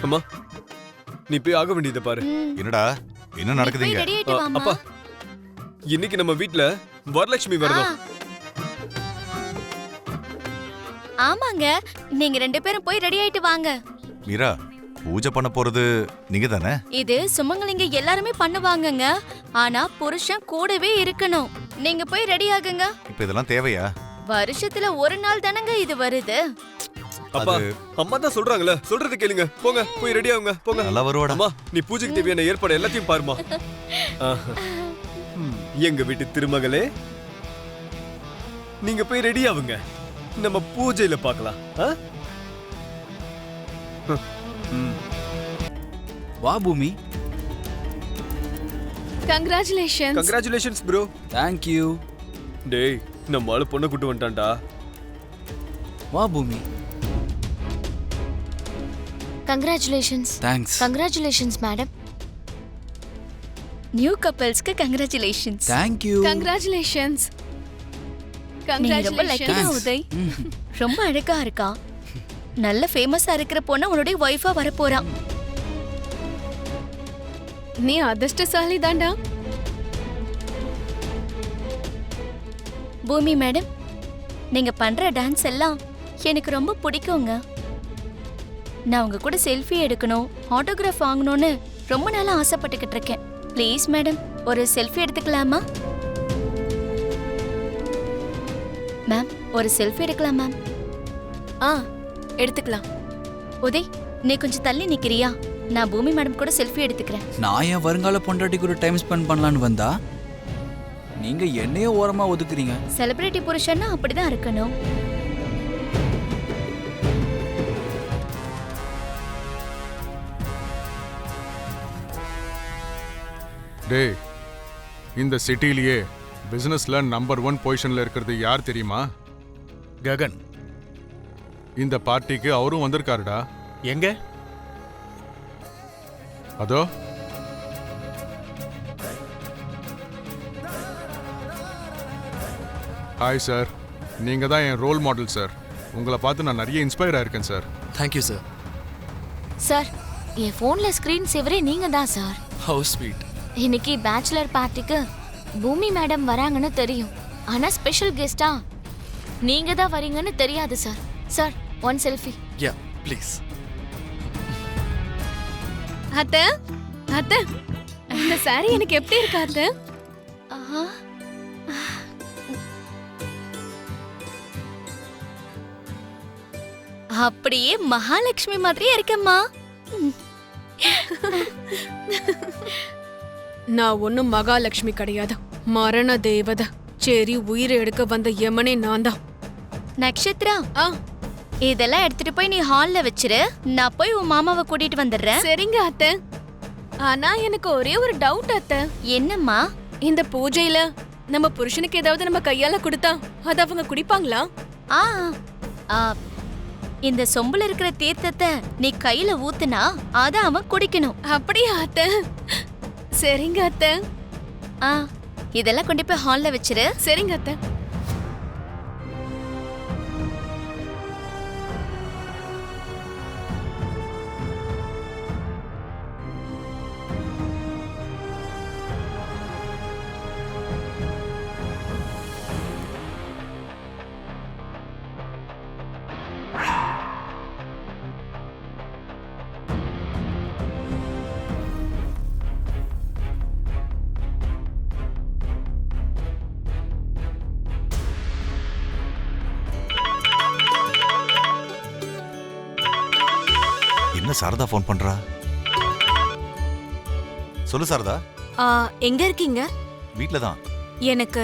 அம்மா நீ போய் ஆக வேண்டியதை பாரு. என்னடா என்ன நடக்குதுங்க? அப்பா இன்னைக்கு நம்ம வீட்ல வரலட்சுமி விரதம். ஆமாங்க, நீங்க 2 பேரும் போய் ரெடி ஆயிட்டு வாங்க. மீரா, பூஜை பண்ண போறது நீங்க தானே? இது சுமங்கலிங்க எல்லாருமே பண்ணுவாங்கங்க. ஆனா புருஷன் கூடவே இருக்கணும். நீங்க போய் ரெடி ஆகுங்க. இப்ப இதெல்லாம் தேவையா? வருஷத்துல ஒரு நாள் தானங்க இது வருது. அப்பா அம்மா தான் சொல்றாங்கல, சொல்றது கேளுங்க. போங்க போய் ரெடி ஆகுங்க போங்க. நல்லா வருவாடா. அம்மா நீ பூஜைக்கு தேவையான ஏற்பாடு எல்லாத்தையும் பாருமா. எங்க வீட்டு திருமகளே, நீங்க போய் ரெடி ஆகுங்க. நம்ம பூஜையில பார்க்கலாம். வா Bhoomi. Congratulations. Congratulations bro. Thank you. டேய் நம்ம ஆளு பொண்ணை கூட்டு வந்துட்டான்டா. வா Bhoomi. Congratulations. Thanks. Congratulations madam. New கப்பல்ஸ்க்கு கங்க்ராச்சுலேஷன்ஸ். Thank you. கங்க்ராச்சுலேஷன்ஸ். நீ ரொம்ப லக்கிடா உதய். ரொம்ப அழகா இருக்கா. நல்ல ஃபேமஸா இருக்கிற பொண்ணு உன்னுடைய வைஃபா வர போறா. நீ அதிர்ஷ்டசாலி தான்டா. பூமி மேடம், நீங்க பண்ற டான்ஸ் எல்லாம் எனக்கு ரொம்ப பிடிக்குங்க. நான் உங்க கூட செல்ஃபி எடுக்கணும், ஆட்டோகிராஃப் வாங்கணும்னு ரொம்ப நாளா ஆசைப்பட்டுக்கிட்டு இருக்கேன். ப்ளீஸ் மேடம், ஒரு செல்ஃபி எடுத்துக்கலாமா? மேம், ஒரு செல்ஃபி எடுக்கலாம் மேம். எடுத்துக்கலாம். உதய், நீ கொஞ்சம் தள்ளி நிக்கிறியா? நான் பூமி மேடம் கூட செல்ஃபி எடுத்துக்கிறேன். நான் என் வருங்கால பொண்டாட்டிக்கு ஒரு டைம் ஸ்பெண்ட் பண்ணலான்னு வந்தா நீங்க என்னையே ஓரமா ஒதுக்குறீங்க. செலிபிரிட்டி புருஷன்னா அப்படிதான் இருக்கணும். டேய், இந்த சிட்டிலேயே பிசினஸ்ல நம்பர் 1 பொசிஷன்ல இருக்கிறது யார் தெரியுமா? ககன். இந்த பார்ட்டிக்கு அவரும் வந்திருக்காருடா. எங்க? அதோ. ஹாய் சார், நீங்க தான் என் ரோல் மாடல் சார். உங்களை பார்த்து நான் நிறைய இன்ஸ்பயர் ஆயிருக்கேன் சார். Thank you sir. சார், என் ஃபோன்ல ஸ்கிரீன் சேவரே நீங்க தான் சார். How sweet. இன்னைக்கு பேச்சுலர் பார்ட்டிக்கு பூமி மேடம் வராங்கன்னு தெரியும். ஆனா ஸ்பெஷல் கெஸ்டா நீங்க தான் வரீங்கன்னு தெரியாது sir. Sir, one selfie. Yeah please. அத்தை, அத்தை, இந்த சாரி எனக்கு எப்படி இருக்கு அத்தை? அப்படியே மகாலட்சுமி மாதிரியே இருக்கம்மா. நான் ஒன்னும் மகாலட்சுமி கிடையாது, மரண தேவதை. சரி, உயிரை எடுக்க வந்த யமனே நான் தான். நக்ஷத்ரா, இதெல்லாம் எடுத்துட்டு போய் நீ ஹால்ல வச்சிரு. நான் போய் உன் மாமாவை கூட்டிட்டு வந்துடுறேன். சரிங்க அத்தை. ஆனா எனக்கு ஒரே ஒரு டவுட் அத்தை. என்னம்மா? இந்த பூஜையில நம்ம புருஷனுக்கு ஏதாவது நம்ம கையால கொடுத்தா அது அவங்க குடிப்பாங்களா? இந்த சொம்புல இருக்கிற தீர்த்தத்தை நீ கையில ஊத்துனா அத அவன் குடிக்கணும். அப்படியா அத்தை? சரிங்க அத்தை. இதெல்லாம் கொண்டு போய் ஹால்ல வச்சிரு. சரிங்க அத்தை. என்ன சாரதா ஃபோன் பண்றா? சொல்லு சாரதா. எங்க இருக்கீங்க? வீட்ல தான். எனக்கு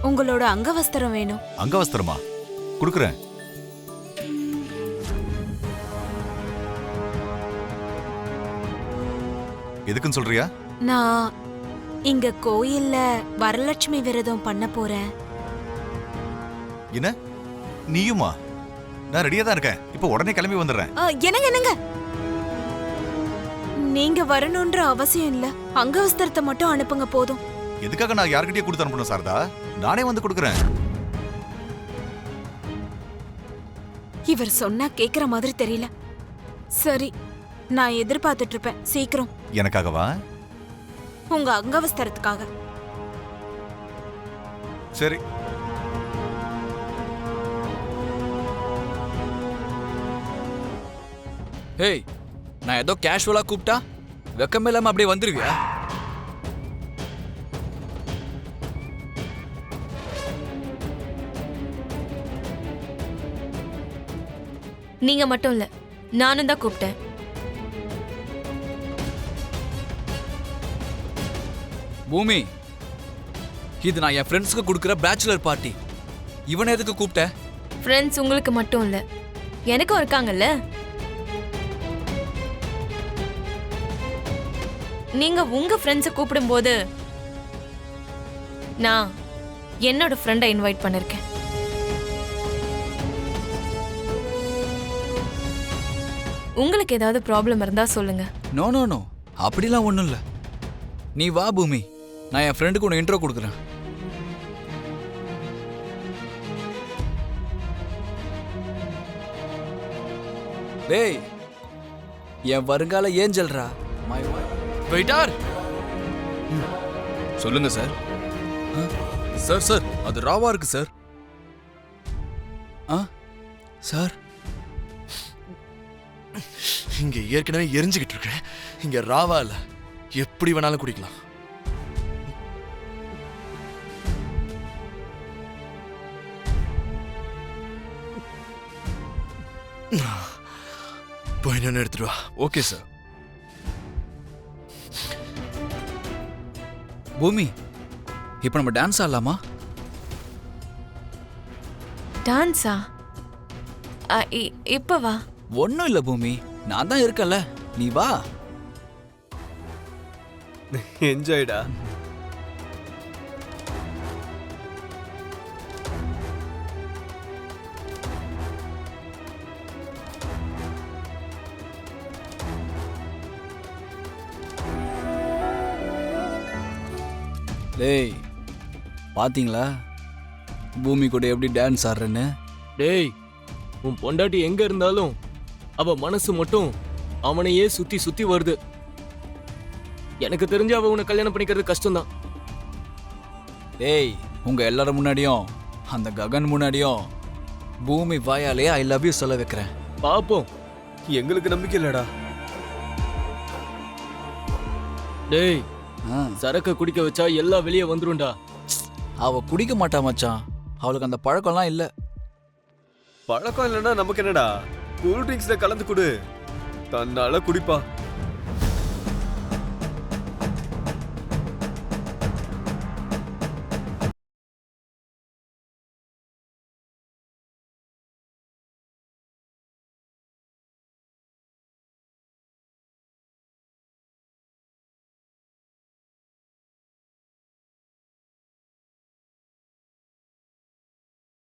உங்களோட அங்கவஸ்திரம் வேணும். அங்கவஸ்திரமா? குடுக்குறேன். எதுக்குன்னு சொல்றியா? நான் இங்க கோயில்ல வரலட்சுமி விரதம் பண்ண போறேன். என்ன? நீயுமா? நான் ரெடியா தான் இருக்கேன். இப்போ உடனே கிளம்பி வந்துடுறேன். என்னங்க? நீங்க வரணும்ன்ற அவசியம் இல்ல. அங்கவஸ்திரத்தை மட்டும் அனுப்புங்க போதும். எதுக்காக நான் யார்கிட்டயே கொடுத்து அனுப்பணும் சாரதா? நானே வந்து கொடுக்குறேன். இவர் சொன்னா கேக்குற மாதிரி தெரியல. சரி, நான் எதிர்பார்த்துட்டு இருப்பேன். சீக்கிரம். எனக்காகவா? உங்க அங்கவஸ்திரத்துக்காக. சரி. ஏய், நான் ஏதோ கேஷுவலா கூப்பிட்டா வெக்கமே இல்லாம அப்படியே வந்துருவியா? நீங்க மட்டும் இல்ல, நானும் தான் கூப்பிட்டேன். பூமி, இது நான் என் ஃப்ரெண்ட்ஸ்க்கு கொடுக்குற பேச்சுலர் பார்ட்டி. இவனை எதுக்கு கூப்பிட்ட? ஃப்ரெண்ட்ஸ் உங்களுக்கு மட்டும் இல்ல, எனக்கும் இருக்காங்கல்ல. நீங்க உங்க ஃப்ரெண்ட்ஸை கூப்பிடும்போது நான் என்னோட ஃப்ரெண்டை இன்வைட் பண்ணிருக்கேன். உங்களுக்கு ஏதாவது ப்ராப்ளம் இருந்தா சொல்லுங்க. நோ நோ நோ, அப்படிலாம் ஒன்றும் இல்லை. நீ வா பூமி, நான் என் ஃப்ரெண்டுக்கு உன்னை இன்ட்ரோ கொடுக்குறேன். டேய், என் வருங்கால ஏஞ்சல்ரா. வெயிட்டார். சொல்லுங்க சார். சார் சார், அது ராவா இருக்கு சார். ஆ சார், இங்க ஏற்கனவே எரிஞ்சுக்கிட்டு இருக்கேன். இங்க ராவா இல்ல, எப்படி வேணாலும் குடிக்கலாம். போய் என்னன்னு எடுத்துட்டு வா. Okay sir. பூமி, இப்போ நம்ம டான்ஸ் ஆடலாமா? டான்ஸா? இப்ப வா. ஒன்றும் இல்லை பூமி, நான் தான் இருக்கேன்ல, நீ வா. என்ஜாய்டா. டேய், பாத்தீங்களா பூமி கூட எப்படி டான்ஸ் ஆடுறேன்னு? டேய், உன் பொண்டாட்டி எங்க இருந்தாலும் அவ மனசு மட்டும் அவனையே சுத்தி சுத்தி வருது. எனக்கு தெரிஞ்சு அவ உன்னை கல்யாணம் பண்ணிக்கிறது கஷ்டம்தான். டேய், உங்க எல்லாரும் முன்னாடியும் அந்த ககன் முன்னாடியும் பூமி வாயாலே ஐ லவ் யூ சொல்ல வைக்கிறேன். பாப்போம். எங்களுக்கு நம்பிக்கை இல்லடா. டேய், சரக்க குடிக்க வச்சா எல்லாம் வெளியே வந்துரும்டா. அவ குடிக்க மாட்டா மச்சான், அவளுக்கு அந்த பழக்கம்லாம் இல்ல. பழக்கம் இல்லைன்னா நமக்கு என்னடா, கூல் ட்ரிங்க்ஸ்ல கலந்து குடு, தன்னால குடிப்பா.